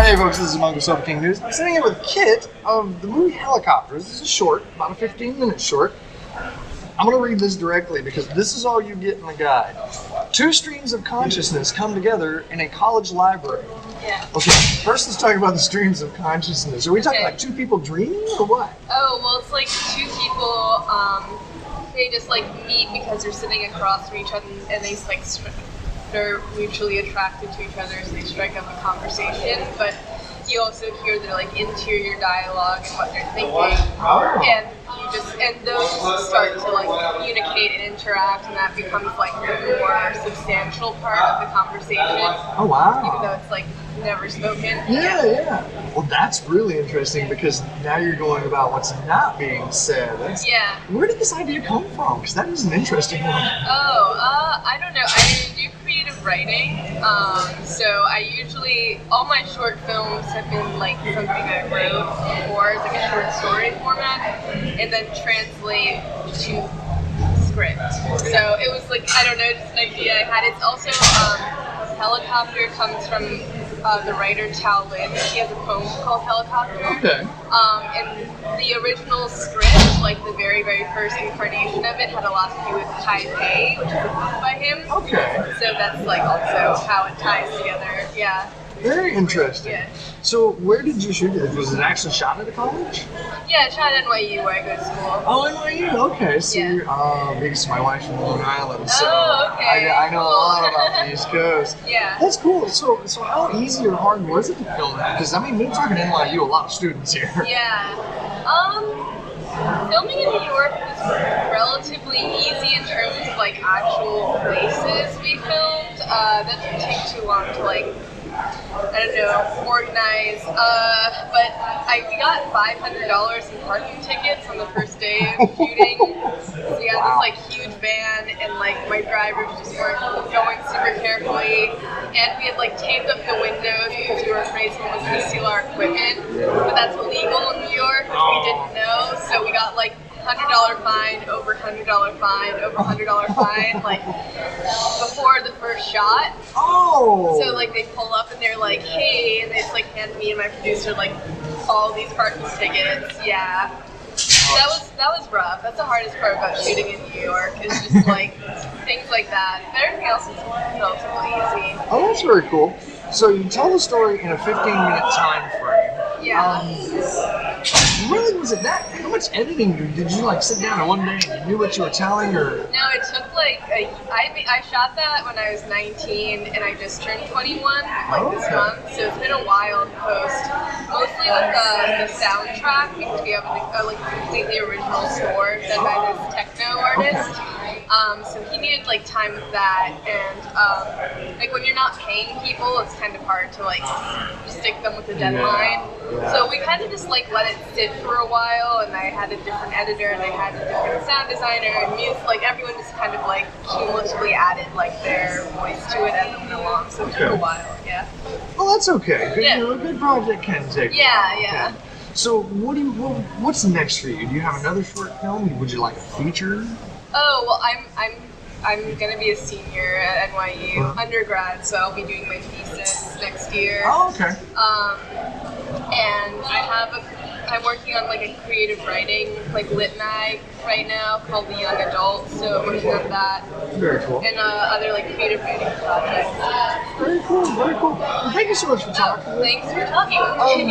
Hey folks, this is Monk of Silver King News. I'm sitting here with Kit of the movie Helicopters. This is a short, about a 15-minute short. I'm going to read this directly because this is all you get in the guide. Two streams of consciousness come together in a college library. Yeah. Okay, first let's talk about the streams of consciousness. Are we talking like two people dreaming or what? Oh, well, it's like two people, they just like meet because they're sitting across from each other and they like they're mutually attracted to each other, so they strike up a conversation, but you also hear their like interior dialogue and what they're thinking, and those just start to like communicate and interact, and that becomes like the more substantial part of the conversation. Oh wow! Even though it's like never spoken. Yeah. Well, that's really interesting because now you're going about what's not being said. Yeah. Where did this idea come from? Because that is an interesting one. I don't know. I do creative writing, so I usually, all my short films have been like something I wrote before as like a short story format, and then translate to script. So it was like, I don't know, just an idea I had. It's also, Helicopter comes from the writer Tao Lin. He has a poem called Helicopter. Okay. And the original script, like the very, very first incarnation of it, had a lot to do with Taipei, which is a book by him. Okay. So that's like also how it ties together. Yeah. Very interesting. Yeah. So where did you shoot it? Was it actually shot at a college? Yeah, I shot at NYU where I go to school. Oh, NYU. Okay. So yeah. Because my wife's from Long Island, so okay. I know a lot about the East Coast. Yeah. That's cool. So how easy or hard was it to film that? Because I mean, we're talking NYU, a lot of students here. Yeah. Filming in New York was relatively easy in terms of like actual places we filmed. That didn't take too long to like, I don't know, organize. But we got $500 in parking tickets on the first day of shooting. So we had this like huge van, and like my drivers just weren't going super carefully. And we had like taped up the windows because we were afraid someone was going to steal our equipment. But that's illegal in New York, which we didn't know. So we got like $100 fine, over $100 fine, over $100 fine, like before the first shot. Oh! So like they pull up and they're like, hey, and they just like hand me and my producer like all these parking tickets. Yeah. That was rough. That's the hardest part about shooting in New York, is just like things like that. But everything else is relatively easy. Oh, that's very cool. So you tell the story in a 15-minute time frame. Yeah. Really, was it that? How much editing did you like sit down in one day and you knew what you were telling, or? No, it took like I shot that when I was 19 and I just turned 21 this month, so it's been a while to post. Mostly with the soundtrack, because we have a like completely original score done by this techno artist. So he needed like time with that, and like when you're not paying people, it's kind of hard to like stick them with a deadline. Yeah. So we kind of just like let it sit for a while, and I had a different editor, and I had a different sound designer, and music, like everyone just kind of like cumulatively added like their voice to it as it went along. So it took a while. Yeah. Well, that's okay. Good, yeah. You know, a good project can take. Yeah, yeah. Okay. So what's next for you? Do you have another short film? Would you like a feature? Oh, well, I'm going to be a senior at NYU, undergrad, so I'll be doing my thesis next year. Oh, okay. And I'm working on like a creative writing, like lit mag right now called The Young Adult, so I'm working on that. Very cool. And other like creative writing projects. Very cool, very cool. Well, thank you so much for talking. Thanks for talking.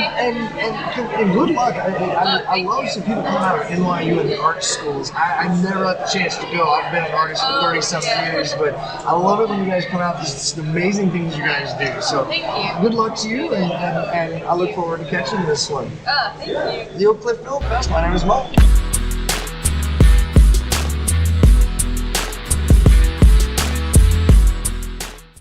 And good luck. I love seeing people come out of NYU and the art schools. I never had the chance to go. I've been an artist for 30-something years, but I love it when you guys come out. There's amazing things you guys do. So thank you. Good luck to you, and I look forward to catching this one. Thank you. The OakClifF Film Fest. My name is Monk.